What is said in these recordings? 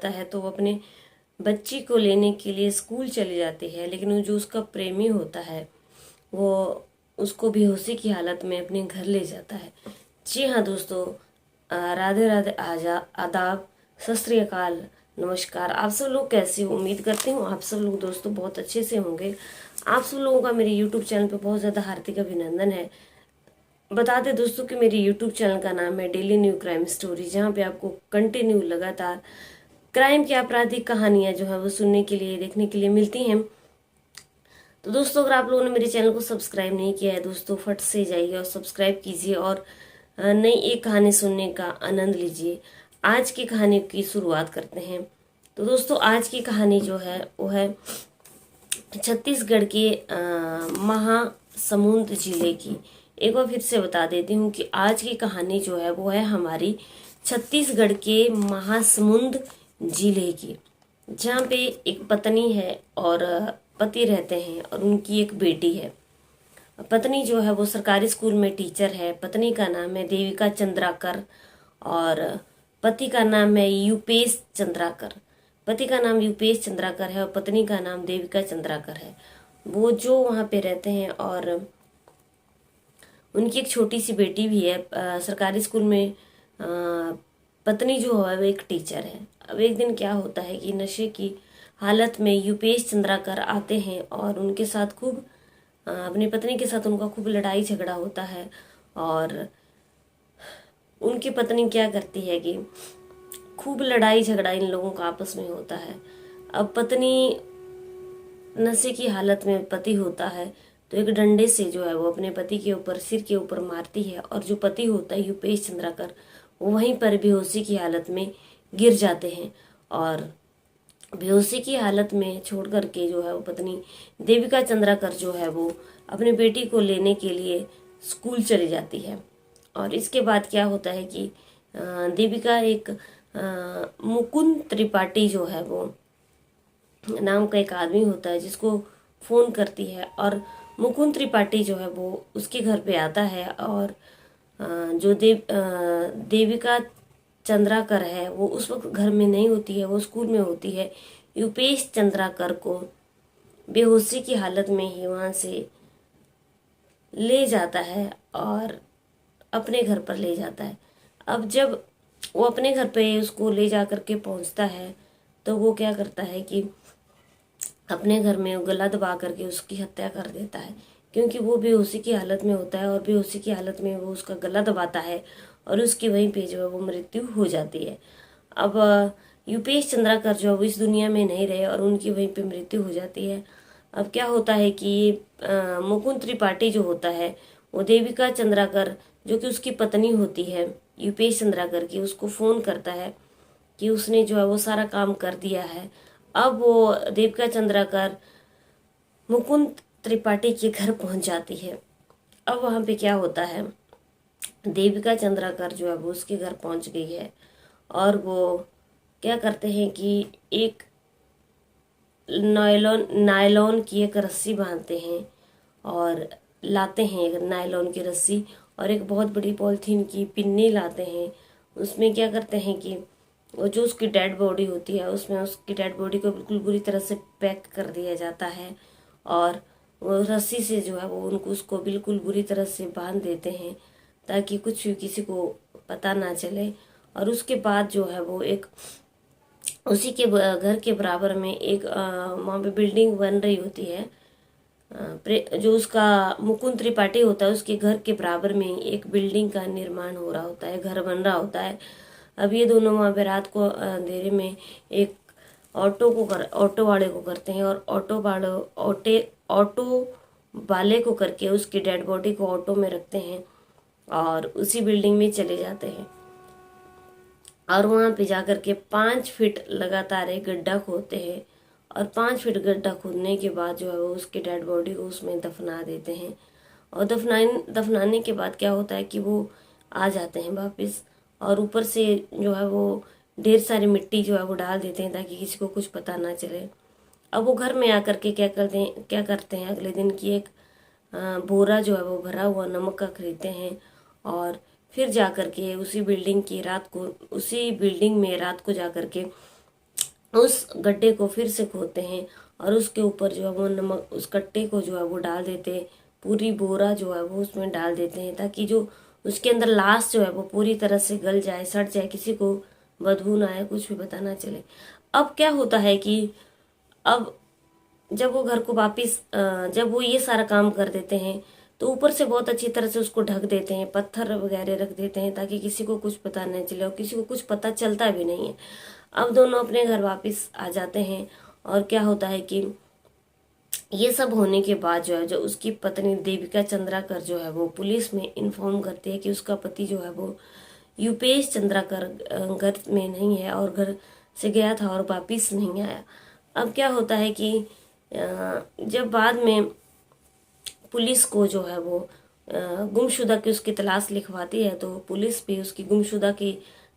जाता है तो वो अपने बच्ची को लेने के लिए स्कूल चली जाती है, लेकिन वो जो उसका प्रेमी होता है वो उसको बेहोशी की हालत में अपने घर ले जाता है। जी हाँ दोस्तों, राधे राधे, आदाब, सत श्री अकाल, नमस्कार। आप सब लोग कैसे हो? उम्मीद करती हूँ आप सब लोग दोस्तों बहुत अच्छे से होंगे। आप सब लोगों का मेरे यूट्यूब चैनल पे बहुत ज़्यादा हार्दिक अभिनंदन है। बता दें दोस्तों कि मेरे यूट्यूब चैनल का नाम है डेली न्यू क्राइम स्टोरी, जहाँ पे आपको कंटिन्यू लगातार क्राइम की आपराधिक कहानियां जो है वो सुनने के लिए, देखने के लिए मिलती हैं। तो दोस्तों, अगर आप लोगों ने मेरे चैनल को सब्सक्राइब नहीं किया है दोस्तों, फट से जाइए और सब्सक्राइब कीजिए और नई एक कहानी सुनने का आनंद लीजिए। आज की कहानी की शुरुआत करते हैं। तो दोस्तों, आज की कहानी जो है वो है छत्तीसगढ़ के महासमुंद जिले की। एक बार फिर से बता देती हूँ कि आज की कहानी जो है वो है हमारी छत्तीसगढ़ के महासमुंद जिले की, जहाँ पे एक पत्नी है और पति रहते हैं और उनकी एक बेटी है। पत्नी जो है वो सरकारी स्कूल में टीचर है। पत्नी का नाम है देविका चंद्राकर और पति का नाम है यूपेश चंद्राकर। पति का नाम यूपेश चंद्राकर है और पत्नी का नाम देविका चंद्राकर है। वो जो वहाँ पे रहते हैं और उनकी एक छोटी सी बेटी भी है। सरकारी स्कूल में पत्नी जो है वो एक टीचर है। अब एक दिन क्या होता है कि नशे की हालत में यूपेश चंद्राकर आते हैं और उनके साथ खूब अपनी पत्नी के साथ उनका खूब लड़ाई झगड़ा होता है। और उनकी पत्नी क्या करती है कि खूब लड़ाई झगड़ा इन लोगों का आपस में होता है। अब पत्नी नशे की हालत में पति होता है तो एक डंडे से जो है वो अपने पति के ऊपर, सिर के ऊपर मारती है और जो पति होता है यूपेश चंद्राकर वो वहीं पर बेहोशी की हालत में गिर जाते हैं। और बेहोशी की हालत में छोड़ करके जो है वो पत्नी देविका चंद्राकर जो है वो अपनी बेटी को लेने के लिए स्कूल चली जाती है। और इसके बाद क्या होता है कि देविका एक मुकुंद त्रिपाठी जो है वो नाम का एक आदमी होता है जिसको फ़ोन करती है और मुकुंद त्रिपाठी जो है वो उसके घर पे आता है। और जो देविका चंद्राकर है वो उस वक्त घर में नहीं होती है, वो स्कूल में होती है। यूपेश चंद्राकर को बेहोशी की हालत में ही वहाँ से ले जाता है और अपने घर पर ले जाता है। अब जब वो अपने घर पे उसको ले जा कर के पहुँचता है तो वो क्या करता है कि अपने घर में वो गला दबा करके उसकी हत्या कर देता है, क्योंकि वो बेहोशी की हालत में होता है और बेहोशी की हालत में वो उसका गला दबाता है और उसकी वहीं पे जो है वो मृत्यु हो जाती है। अब यूपेश चंद्राकर जो है वो इस दुनिया में नहीं रहे और उनकी वहीं पे मृत्यु हो जाती है। अब क्या होता है कि मुकुंद त्रिपाठी जो होता है वो देविका चंद्राकर जो कि उसकी पत्नी होती है यूपेश चंद्राकर की, उसको फ़ोन करता है कि उसने जो है वो सारा काम कर दिया है। अब वो देविका चंद्राकर मुकुंद त्रिपाठी के घर पहुंच जाती है। अब वहाँ पे क्या होता है, देविका चंद्राकर जो है वो उसके घर पहुंच गई है और वो क्या करते हैं कि एक नायलॉन की एक रस्सी बांधते हैं और लाते हैं एक नायलॉन की रस्सी और एक बहुत बड़ी पॉलिथीन की पिन्नी लाते हैं। उसमें क्या करते हैं कि वो जो उसकी डेड बॉडी होती है उसमें उसकी डेड बॉडी को बिल्कुल बुरी तरह से पैक कर दिया जाता है और वो रस्सी से जो है वो उनको उसको बिल्कुल बुरी तरह से बांध देते हैं ताकि कुछ भी किसी को पता ना चले। और उसके बाद जो है वो एक उसी के घर के बराबर में एक वहाँ पे बिल्डिंग बन रही होती है। जो उसका मुकुंद त्रिपाठी होता है उसके घर के बराबर में एक बिल्डिंग का निर्माण हो रहा होता है, घर बन रहा होता है। अब ये दोनों वहाँ पे रात को अंधेरे में एक ऑटो वाले को करते हैं और ऑटो वाले को करके उसकी डेड बॉडी को ऑटो में रखते हैं और उसी बिल्डिंग में चले जाते हैं। और वहाँ पे जाकर के 5 फीट लगातार एक गड्ढा खोदते हैं और 5 फीट गड्ढा खोदने के बाद जो है वो उसकी डेड बॉडी को उसमें दफना देते हैं। और दफनाने के बाद क्या होता है कि वो आ जाते हैं वापस और ऊपर से जो है वो ढेर सारी मिट्टी जो है वो डाल देते हैं ताकि किसी को कुछ पता ना चले। अब वो घर में आकर के क्या करते हैं अगले दिन की एक बोरा जो है वो भरा हुआ नमक का खरीदते हैं और फिर जा कर के उसी बिल्डिंग में रात को जा कर के उस गड्ढे को फिर से खोदते हैं और उसके ऊपर जो है वो नमक, उस कट्टे को जो है वो डाल देते हैं, पूरी बोरा जो है वो उसमें डाल देते हैं, ताकि जो उसके अंदर लाश जो है वो पूरी तरह से गल जाए, सड़ जाए, किसी को बदबू ना आए, कुछ भी पता ना चले। अब क्या होता है कि अब जब वो घर को वापिस जब वो ये सारा काम कर देते हैं तो ऊपर से बहुत अच्छी तरह से उसको ढक देते हैं, पत्थर वगैरह रख देते हैं ताकि किसी को कुछ पता नहीं चले, और किसी को कुछ पता चलता भी नहीं है। अब दोनों अपने घर वापस आ जाते हैं और क्या होता है कि ये सब होने के बाद जो है, जो उसकी पत्नी देविका चंद्राकर जो है वो पुलिस में इन्फॉर्म करती है कि उसका पति जो है वो युपेश चंद्राकर घर में नहीं है और घर से गया था और वापिस नहीं आया। अब क्या होता है कि जब बाद में पुलिस को जो है वो गुमशुदा की उसकी तलाश लिखवाती है, तो पुलिस भी उसकी गुमशुदा की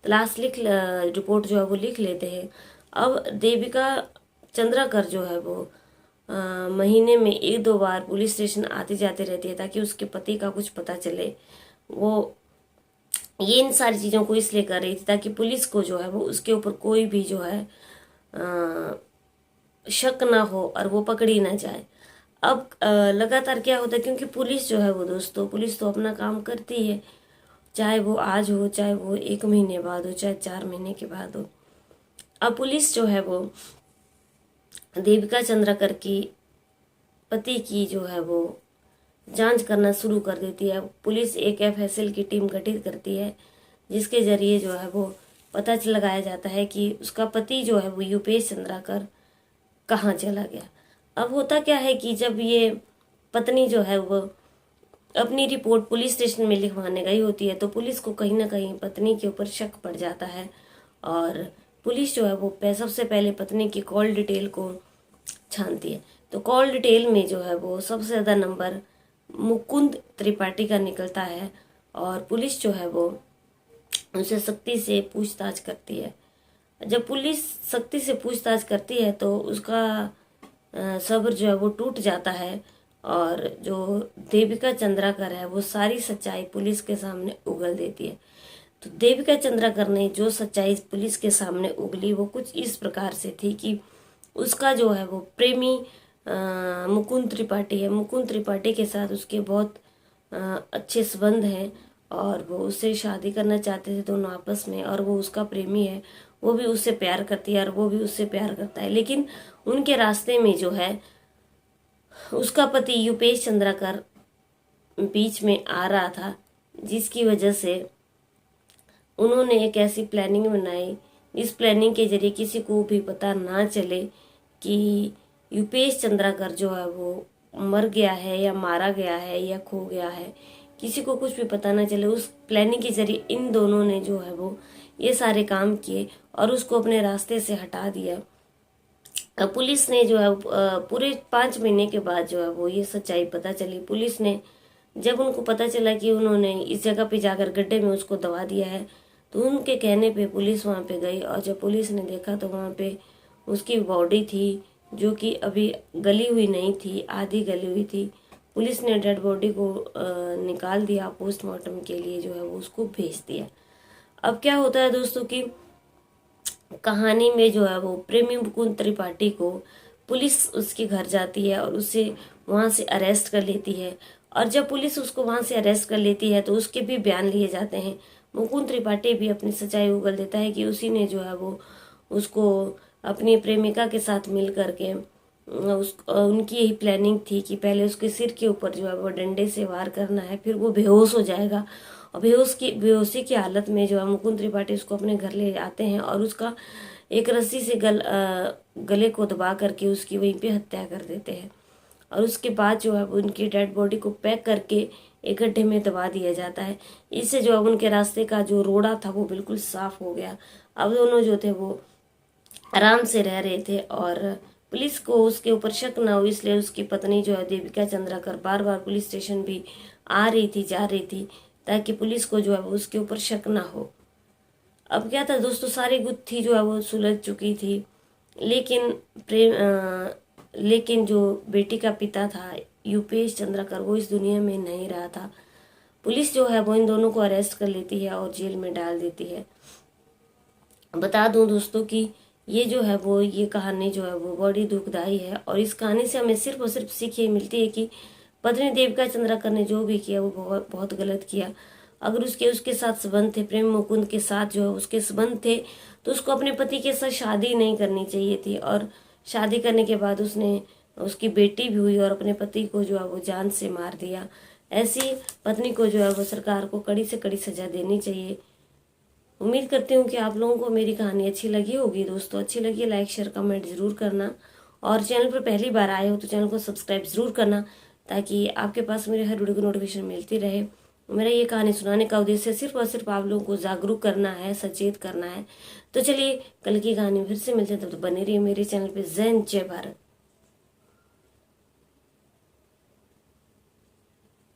तलाश रिपोर्ट जो है वो लिख लेते हैं। अब देविका चंद्राकर जो है वो महीने में 1-2 बार पुलिस स्टेशन आती जाती रहती है ताकि उसके पति का कुछ पता चले। वो ये इन सारी चीज़ों को इसलिए कर रही थी ताकि पुलिस को जो है वो उसके ऊपर कोई भी जो है शक ना हो और वो पकड़ी ना जाए। अब लगातार क्या होता है, क्योंकि पुलिस जो है वो दोस्तों, पुलिस तो अपना काम करती है, चाहे वो आज हो, चाहे वो 1 महीने बाद हो, चाहे 4 महीने के बाद हो। अब पुलिस जो है वो देविका चंद्राकर की पति की जो है वो जांच करना शुरू कर देती है। पुलिस एक FSL की टीम गठित करती है जिसके जरिए जो है वो पता लगाया जाता है कि उसका पति जो है वो युपेश चंद्राकर कहाँ चला गया। अब होता क्या है कि जब ये पत्नी जो है वो अपनी रिपोर्ट पुलिस स्टेशन में लिखवाने गई होती है तो पुलिस को कहीं ना कहीं पत्नी के ऊपर शक पड़ जाता है, और पुलिस जो है वो सबसे पहले पत्नी की कॉल डिटेल को छानती है। तो कॉल डिटेल में जो है वो सबसे ज़्यादा नंबर मुकुंद त्रिपाठी का निकलता है, और पुलिस जो है वो उसे सख्ती से पूछताछ करती है। जब पुलिस सख्ती से पूछताछ करती है तो उसका सब्र जो है वो टूट जाता है, और जो देविका चंद्राकर है वो सारी सच्चाई पुलिस के सामने उगल देती है। तो देविका चंद्राकर ने जो सच्चाई पुलिस के सामने उगली वो कुछ इस प्रकार से थी कि उसका जो है वो प्रेमी मुकुंद त्रिपाठी है। मुकुंद त्रिपाठी के साथ उसके बहुत अच्छे संबंध हैं और वो उससे शादी करना चाहते थे दोनों आपस में, और वो उसका प्रेमी है, वो भी उससे प्यार करती है और वो भी उससे प्यार करता है। लेकिन उनके रास्ते में जो है उसका पति युपेश चंद्राकर बीच में आ रहा था, जिसकी वजह से उन्होंने एक ऐसी प्लानिंग बनाई, इस प्लानिंग के जरिए किसी को भी पता ना चले कि युपेश चंद्राकर जो है वो मर गया है या मारा गया है या खो गया है, किसी को कुछ भी पता ना चले। उस प्लानिंग के जरिए इन दोनों ने जो है वो ये सारे काम किए और उसको अपने रास्ते से हटा दिया। पुलिस ने जो है पूरे 5 महीने के बाद जो है वो ये सच्चाई पता चली। पुलिस ने जब उनको पता चला कि उन्होंने इस जगह पे जाकर गड्ढे में उसको दबा दिया है, तो उनके कहने पे पुलिस वहाँ पे गई, और जब पुलिस ने देखा तो वहाँ पे उसकी बॉडी थी जो कि अभी गली हुई नहीं थी, आधी गली हुई थी। पुलिस ने डेड बॉडी को निकाल दिया, पोस्टमार्टम के लिए जो है वो उसको भेज दिया। अब क्या होता है दोस्तों कि कहानी में जो है वो प्रेमी मुकुंद त्रिपाठी को पुलिस उसके घर जाती है और उसे वहाँ से अरेस्ट कर लेती है, और जब पुलिस उसको वहाँ से अरेस्ट कर लेती है तो उसके भी बयान लिए जाते हैं। मुकुंद त्रिपाठी भी अपनी सच्चाई उगल देता है कि उसी ने जो है वो उसको अपनी प्रेमिका के साथ मिल करके उनकी यही प्लानिंग थी कि पहले उसके सिर के ऊपर जो है वो डंडे से वार करना है, फिर वो बेहोश हो जाएगा, और बेहोशी की हालत में जो है मुकुंद त्रिपाठी उसको अपने घर ले आते हैं और उसका एक रस्सी से गले को दबा करके उसकी वहीं पे हत्या कर देते हैं। और उसके बाद जो है वो उनकी डेड बॉडी को पैक करके एक गड्ढे में दबा दिया जाता है। इससे जो है उनके रास्ते का जो रोड़ा था वो बिल्कुल साफ हो गया। अब दोनों जो थे वो आराम से रह रहे थे, और पुलिस को उसके ऊपर शक ना हो इसलिए उसकी पत्नी जो है देविका चंद्राकर बार बार पुलिस स्टेशन भी आ रही थी, जा रही थी, ताकि पुलिस को जो है वो उसके ऊपर शक ना हो। अब क्या था दोस्तों, सारी गुत्थी जो है वो सुलझ चुकी थी, लेकिन जो बेटी का पिता था युपेश चंद्राकर वो इस दुनिया में नहीं रहा था। पुलिस जो है वो इन दोनों को अरेस्ट कर लेती है और जेल में डाल देती है। बता दूं दोस्तों कि ये जो है वो ये कहानी जो है वो बड़ी दुखदाई है। और इस कहानी से हमें सिर्फ और सिर्फ सीख ये मिलती है कि पत्नी देविका चंद्राकर ने जो भी किया वो बहुत बहुत गलत किया। अगर उसके उसके साथ संबंध थे, प्रेम मुकुंद के साथ जो है उसके संबंध थे, तो उसको अपने पति के साथ शादी नहीं करनी चाहिए थी। और शादी करने के बाद उसने, उसकी बेटी भी हुई और अपने पति को जो है वो जान से मार दिया। ऐसी पत्नी को जो है वो सरकार को कड़ी से कड़ी सजा देनी चाहिए। उम्मीद करती हूँ कि आप लोगों को मेरी कहानी अच्छी लगी होगी। दोस्तों अच्छी लगी लाइक शेयर कमेंट जरूर करना, और चैनल पर पहली बार आए हो तो चैनल को सब्सक्राइब जरूर करना, ताकि आपके पास मेरे हर वीडियो की नोटिफिकेशन मिलती रहे। मेरा ये कहानी सुनाने का उद्देश्य सिर्फ और सिर्फ आप लोगों को जागरूक करना है, सचेत करना है। तो चलिए कल की कहानी फिर से मिलते हैं, तब तो बने रहिए मेरे चैनल पे। जय हिंद, जय भारत।